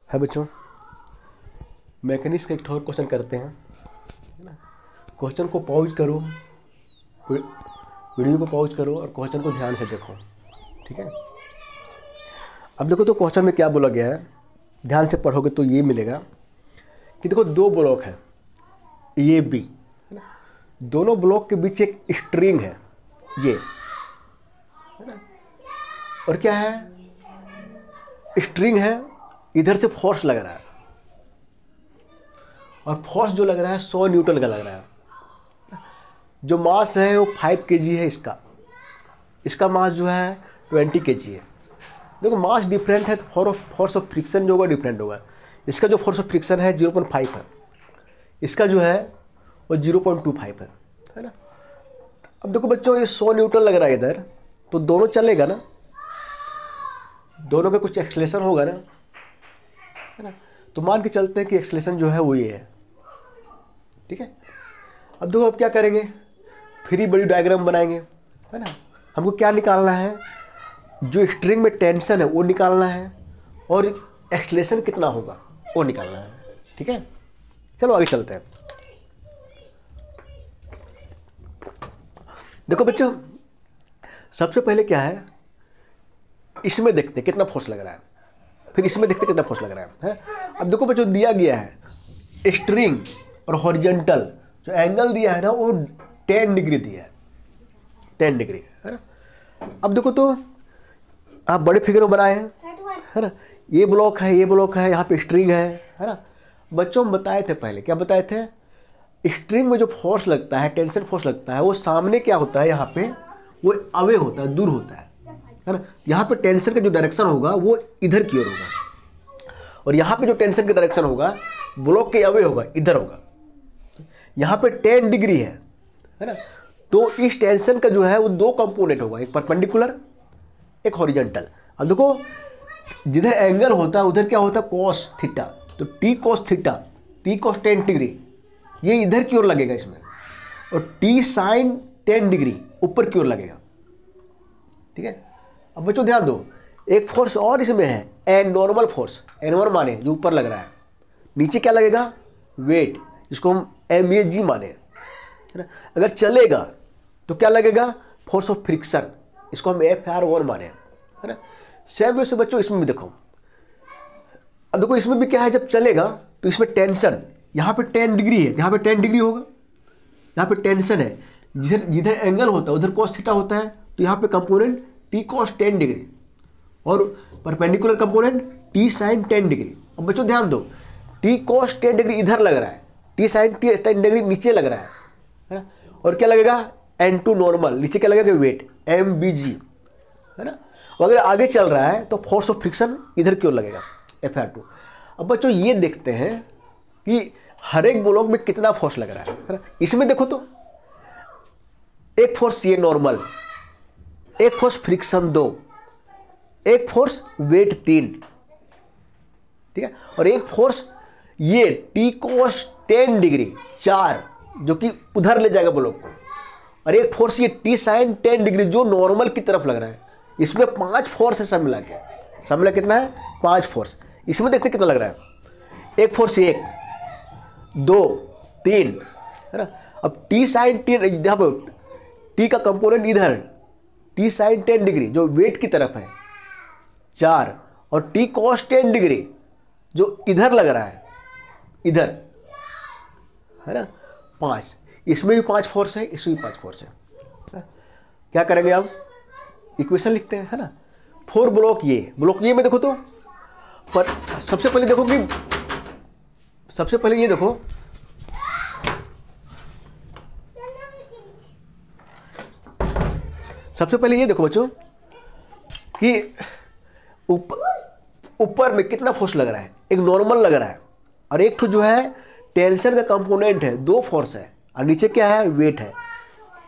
है बच्चों, मैकेनिक्स का एक और क्वेश्चन करते हैं, है ना। क्वेश्चन को पॉज करो, वीडियो को पॉज करो और क्वेश्चन को ध्यान से देखो, ठीक है। अब देखो तो क्वेश्चन में क्या बोला गया है, ध्यान से पढ़ोगे तो ये मिलेगा कि देखो दो ब्लॉक है ए बी, है ना। दोनों ब्लॉक के बीच एक स्ट्रिंग है ये, है ना। और क्या है, स्ट्रिंग है, इधर से फोर्स लग रहा है और फोर्स जो लग रहा है 100 न्यूटन का लग रहा है। जो मास है वो 5 kg है, इसका मास जो है 20 kg है। देखो मास डिफरेंट है तो फोर्स ऑफ फ्रिक्शन जो होगा डिफरेंट होगा। इसका जो फोर्स ऑफ फ्रिक्शन है 0.5 है, इसका जो है वो 0.25 है ना। अब देखो बच्चों ये 100 न्यूटन लग रहा है इधर, तो दोनों चलेगा ना, दोनों का कुछ एक्सलेशन होगा ना, है ना। तो मान के चलते हैं कि एक्सलेशन जो है वो ये है, ठीक है। अब देखो अब क्या करेंगे, फ्री बॉडी डायग्राम बनाएंगे, है ना। हमको क्या निकालना है, जो स्ट्रिंग में टेंशन है वो निकालना है और एक्सलेशन कितना होगा वो निकालना है, ठीक है। चलो आगे चलते हैं। देखो बच्चों सबसे पहले क्या है, इसमें देखते कितना फोर्स लग रहा है, फिर इसमें देखते कितना फोर्स लग रहा है। अब देखो बच्चों दिया गया है स्ट्रिंग और हॉरिजॉन्टल जो एंगल दिया है ना वो 10 डिग्री दिया है, 10 डिग्री, है ना। अब देखो तो आप बड़े फिगर बनाए हैं, है ना। ये ब्लॉक है, ये ब्लॉक है, यहाँ पे स्ट्रिंग है ना। बच्चों हम बताए थे पहले, क्या बताए थे, स्ट्रिंग में जो फोर्स लगता है, टेंशन फोर्स लगता है, वो सामने क्या होता है, यहाँ पे वो अवे होता है, दूर होता है ना। यहाँ पे टेंशन का जो डायरेक्शन होगा वो इधर की ओर होगा और यहाँ पे जो टेंशन का डायरेक्शन होगा ब्लॉक के अवे होगा, इधर होगा। यहाँ पे 10 डिग्री है ना। तो इस टेंशन का जो है वो दो कंपोनेंट होगा, एक परपेंडिकुलर एक हॉरिजॉन्टल। अब देखो जिधर एंगल होता है उधर क्या होता है कॉस थीटा, तो T cos theta, T cos 10 degree ये इधर की ओर लगेगा इसमें, और टी साइन 10 डिग्री ऊपर की ओर लगेगा, ठीक है। अब बच्चों ध्यान दो, एक फोर्स और इसमें है एन नॉर्मल फोर्स, N1 माने जो ऊपर लग रहा है, नीचे क्या लगेगा वेट, जिसको हम MAG माने, है ना। अगर चलेगा तो क्या लगेगा फोर्स ऑफ फ्रिक्शन, इसको हम FR1 माने, है ना। सेम वैसे बच्चों इसमें भी देखो, अब देखो इसमें भी क्या है, जब चलेगा तो इसमें टेंशन यहाँ पे 10 डिग्री है, यहाँ पे 10 डिग्री होगा, यहाँ पे टेंशन है, जिधर जिधर एंगल होता है उधर कॉस थीटा होता है, तो यहाँ पे कंपोनेंट टी कॉस 10 डिग्री और perpendicular component T sine 10 degree. अब बच्चों ध्यान दो, टी कॉस 10 डिग्री इधर लग रहा है, टी साइन 10 डिग्री नीचे लग रहा है ना। और क्या लगेगा N2 नॉर्मल, नीचे क्या लगेगा वेट MBG, है ना। अगर आगे चल रहा है तो फोर्स ऑफ फ्रिक्शन इधर की ओर लगेगा FR2। अब बच्चों ये देखते हैं कि हर एक ब्लॉक में कितना फोर्स लग रहा है ना। इसमें देखो तो एक फोर्स ये नॉर्मल, एक फोर्स फ्रिक्शन 2, एक फोर्स वेट 3, ठीक है, और एक फोर्स ये टी कॉस 10 डिग्री 4 जो कि उधर ले जाएगा ब्लॉक को, और एक फोर्स ये टी साइन 10 डिग्री जो नॉर्मल की तरफ लग रहा है। इसमें 5 फोर्स है सब मिला के, सब मिला कितना है 5 फोर्स। इसमें देखते कितना लग रहा है, एक फोर्स 1 2 3, है ना। अब टी साइन 10 यहाँ पे टी का कंपोनेंट इधर टी साइन 10 डिग्री जो वेट की तरफ है 4, और टी कॉस 10 डिग्री जो इधर लग रहा है इधर, है ना 5। इसमें भी 5 फोर्स है, इसमें भी 5 फोर्स है। क्या करेंगे अब, इक्वेशन लिखते हैं, है ना। 4 ब्लॉक ये में देखो तो, पर सबसे पहले देखो कि सबसे पहले ये देखो बच्चों कि ऊपर में कितना फोर्स लग रहा है, एक नॉर्मल लग रहा है और एक तो जो है टेंशन का कंपोनेंट है, 2 फोर्स है, और नीचे क्या है वेट है।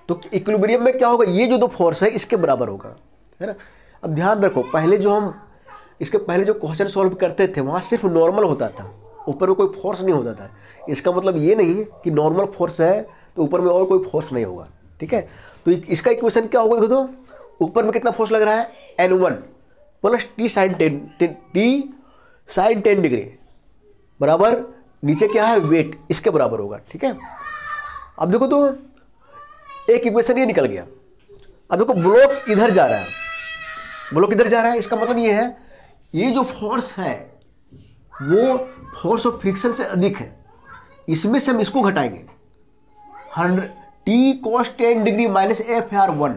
तो इक्विलिब्रियम में क्या होगा, ये जो 2 फोर्स है इसके बराबर होगा, है ना। अब ध्यान रखो पहले जो हम इसके पहले जो क्वेश्चन सॉल्व करते थे वहाँ सिर्फ नॉर्मल होता था, ऊपर में कोई फोर्स नहीं होता था। इसका मतलब ये नहीं कि नॉर्मल फोर्स है तो ऊपर में और कोई फोर्स नहीं होगा, ठीक है। तो इसका इक्वेशन क्या होगा देखो तो, ऊपर में कितना फोर्स लग रहा है N1 plus T sine 10 T sine 10 degree बराबर नीचे क्या है वेट, इसके बराबर होगा। ठीक है, अब देखो तो एक इक्वेशन ये निकल गया। अब देखो ब्लॉक इधर जा रहा है, ब्लॉक इधर जा रहा है, इसका मतलब ये है ये जो फोर्स है वो फोर्स ऑफ फ्रिक्शन से अधिक है। इसमें से हम इसको घटाएंगे 100 T cos 10 degree minus f r 1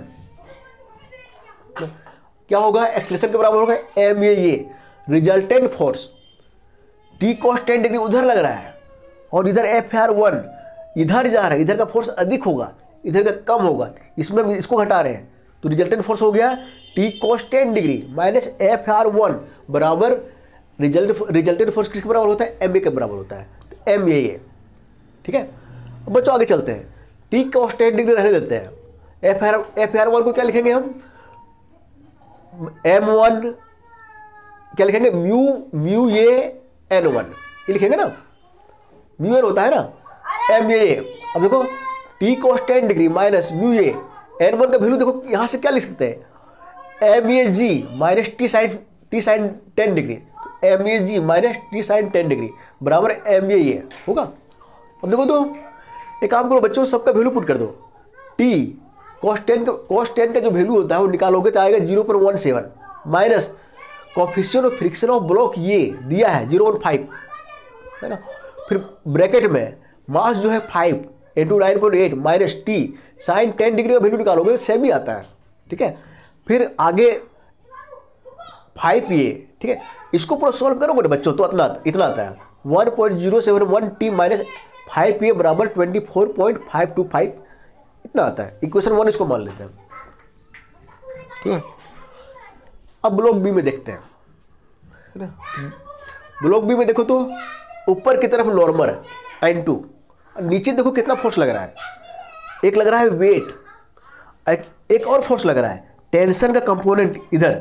क्या होगा, एक्सेलरेशन के बराबर होगा m a resultant force. T cos 10 degree उधर लग रहा है और इधर एफ आर 1 इधर जा रहा है, इधर का फोर्स अधिक होगा, इधर का कम होगा, इसमें हम इसको घटा रहे हैं तो रिजल्टेंट फोर्स हो गया T cos 10 degree minus f r 1 बराबर रिजल्टेंट फोर्स किसके बराबर होता है, एम ए के बराबर होता है, तो एम ए। ठीक है, अब बच्चों आगे चलते हैं, टी कॉस 10 डिग्री रहने देते हैं, एफ आर 1 को क्या लिखेंगे हम, m1 क्या लिखेंगे, म्यू ए n1 ये लिखेंगे ना, म्यू एन होता है ना एम ए। अब देखो T cos 10 degree minus mu A n1 का वैल्यू देखो यहां से क्या लिख सकते हैं, m a g minus T sine 10 degree, m a g minus T sine 10 degree बराबर एम ए होगा। अब देखो तो एक काम करो बच्चों, सबका वैल्यू पुट कर दो, टी कॉस 10 का जो वैल्यू होता है वो निकालोगे तो आएगा 0.17 minus coefficient of friction of block ये दिया है 0.5 है ना, फिर ब्रैकेट में मास जो है 5 into 9.8 minus T sine 10 degree का वैल्यू निकालोगे तो सेम ही आता है। ठीक है, फिर आगे 5 ये, ठीक है, इसको पूरा सॉल्व करोगे ना बच्चों तो इतना आता है 1.071 टी माइनस 5 ये बराबर 24.525 इतना आता है। इक्वेशन 1 इसको मान लेते हैं। ठीक है, अब ब्लॉक बी में देखते हैं, है ना, ब्लॉक बी में देखो तो ऊपर की तरफ नॉर्मल है N2, नीचे देखो कितना फोर्स लग रहा है, एक लग रहा है वेट, एक और फोर्स लग रहा है टेंशन का कंपोनेंट, इधर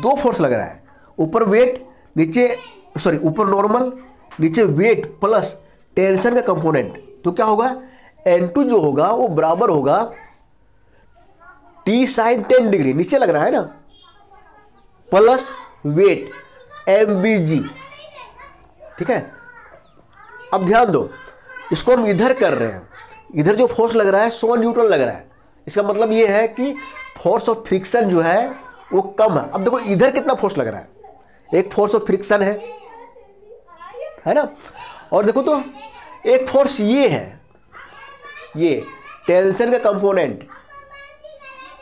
दो फोर्स लग रहा है, ऊपर वेट नीचे ऊपर नॉर्मल नीचे वेट प्लस टेंशन का कंपोनेंट, तो क्या होगा N2 जो होगा वो बराबर होगा टी साइन 10 डिग्री नीचे लग रहा है ना प्लस वेट MBG। ठीक है, अब ध्यान दो इसको हम इधर कर रहे हैं, इधर जो फोर्स लग रहा है 100 न्यूटन लग रहा है, इसका मतलब ये है कि फोर्स ऑफ फ्रिक्शन जो है वो कम है। अब देखो इधर कितना फोर्स लग रहा है, एक फोर्स ऑफ फ्रिक्शन है ना, और देखो तो एक फोर्स ये है, ये टेंशन का कंपोनेंट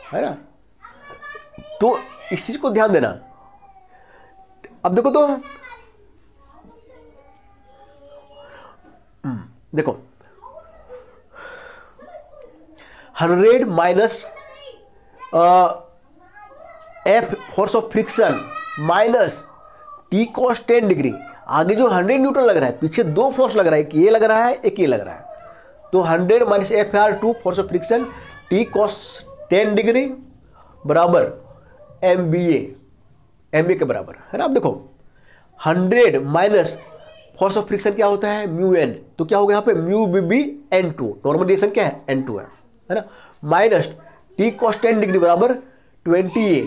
है ना, तो इस चीज को ध्यान देना। अब देखो तो देखो 100 minus F force of friction minus T cos 10 degree, आगे जो 100 न्यूटन लग रहा है पीछे दो फोर्स लग रहा है, एक ये लग रहा है एक ये लग रहा है, तो 100 minus f are 2 force of friction T cos 10 degree बराबर MBA के बराबर है ना। अब देखो 100 माइनस फोर्स ऑफ फ्रिक्शन क्या होता है म्यू एन, तो क्या होगा यहाँ पे mu BB N2, normal reaction क्या है N2 है ना, माइनस टी कॉस 10 डिग्री बराबर 20A,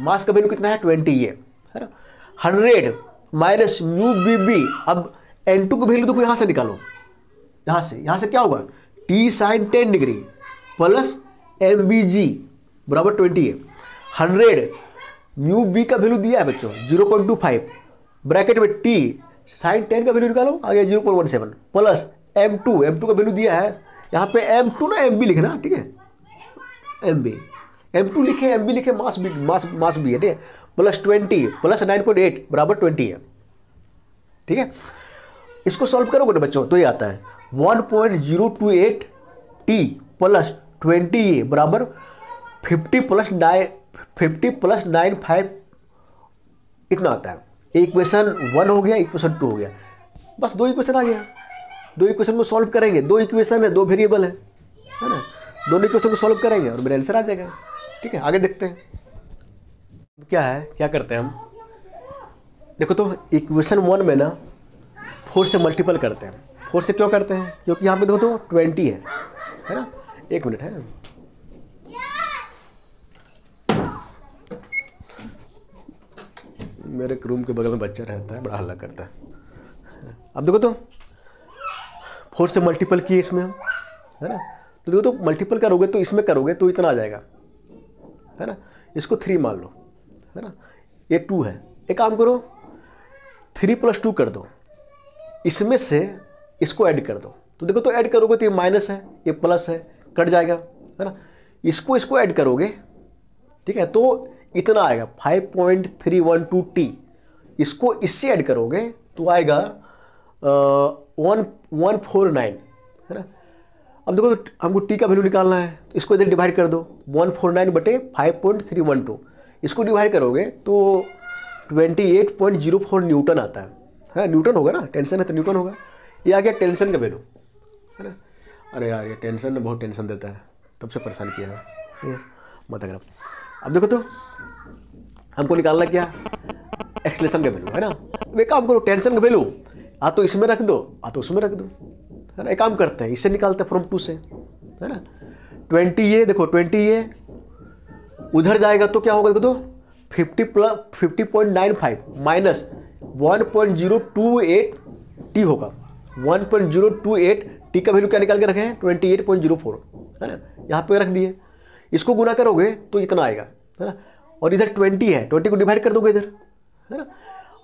मास का वैल्यू कितना है 20A है ना, 100 माइनस म्यू BB, अब N2 को वैल्यू देखो यहाँ से निकालो, यहाँ से क्या होगा T sine 10 degree plus MBG बराबर 20A, 100 म्यू बी का वैल्यू दिया है बच्चों 0.25, ब्रैकेट में टी साइन 10 का वैल्यू निकालो आ गया 0.17 प्लस M2 का वैल्यू दिया है यहाँ पे M2 ना MB लिखना, ठीक है M2 लिखे MB लिखे, मास भी है, ठीक है, प्लस 20 प्लस 9.8 बराबर 20 है। ठीक है, इसको सॉल्व करोगे ना बच्चों तो ये आता है 1.028 टी प्लस 20A बराबर 50 प्लस 95 इतना आता है। इक्वेशन 1 हो गया, इक्वेशन 2 हो गया, बस दो इक्वेशन आ गया, दो इक्वेशन को सॉल्व करेंगे, दो इक्वेशन है दो वेरिएबल है ना, दोनों इक्वेशन को सॉल्व करेंगे और मेरा आंसर आ जाएगा। ठीक है, आगे देखते हैं क्या है, क्या करते हैं हम, देखो तो इक्वेशन 1 में ना 4 से मल्टीपल करते हैं, 4 से क्यों करते हैं, क्योंकि यहाँ पे देखो तो 20 है ना, एक मिनट है, मेरे रूम के बगल में बच्चा रहता है, बड़ा हल्ला करता है। अब देखो तो 4 से मल्टीपल किए इसमें हम, है ना। तो देखो तो मल्टीपल करोगे तो इसमें करोगे तो इतना आ जाएगा, है ना। इसको 3 मान लो, है ना। ये 2 है, एक काम करो 3 + 2 कर दो, इसमें से इसको ऐड कर दो। तो देखो तो ऐड करोगे तो ये माइनस है, ये प्लस है, कट जाएगा, है ना। इसको ऐड करोगे, ठीक है, तो इतना आएगा 5.312T। इसको इससे ऐड करोगे तो आएगा 149, है ना। अब देखो तो हमको टी का वैल्यू निकालना है, तो इसको इधर डिवाइड कर दो, 149/5.312। इसको डिवाइड करोगे तो 28.04 न्यूटन आता है, न्यूटन होगा ना, टेंशन है तो न्यूटन होगा। ये आ गया टेंशन का वैल्यू, है ना। अरे यार ये टेंशन ने बहुत टेंशन देता है, तब से परेशान किया है ये मत अगर। अब देखो तो हमको निकालना क्या, एक्सेलरेशन का वैल्यू, है ना। अब एक काम करो, टेंशन का वैल्यू आ तो इसमें रख दो, आ तो उसमें रख दो, है ना। एक काम करते हैं, इससे निकालते हैं फ्रॉम 2 से, है ना। 20 ये देखो 20 ये उधर जाएगा तो क्या होगा, देखो तो 50.95 माइनस 1.028T होगा। 1.028T का वैल्यू क्या निकाल के रखे हैं, 28.04, है ना। यहाँ पे रख दिए, इसको गुना करोगे तो इतना आएगा, है ना। और इधर 20 है, 20 को डिवाइड कर दोगे इधर, है ना।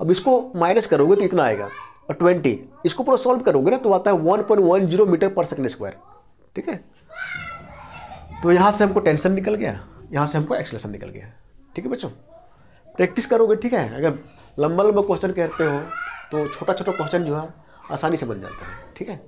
अब इसको माइनस करोगे तो इतना आएगा, और 20 इसको पूरा सॉल्व करोगे ना तो आता है 1.10 मीटर/सेकंड स्क्वायर, ठीक है। तो यहाँ से हमको टेंशन निकल गया, यहाँ से हमको एक्सेलरेशन निकल गया, ठीक है बच्चों। प्रैक्टिस करोगे, ठीक है। अगर लंबा लंबा क्वेश्चन कहते हो तो छोटा छोटा क्वेश्चन जो है आसानी से बन जाता है, ठीक है।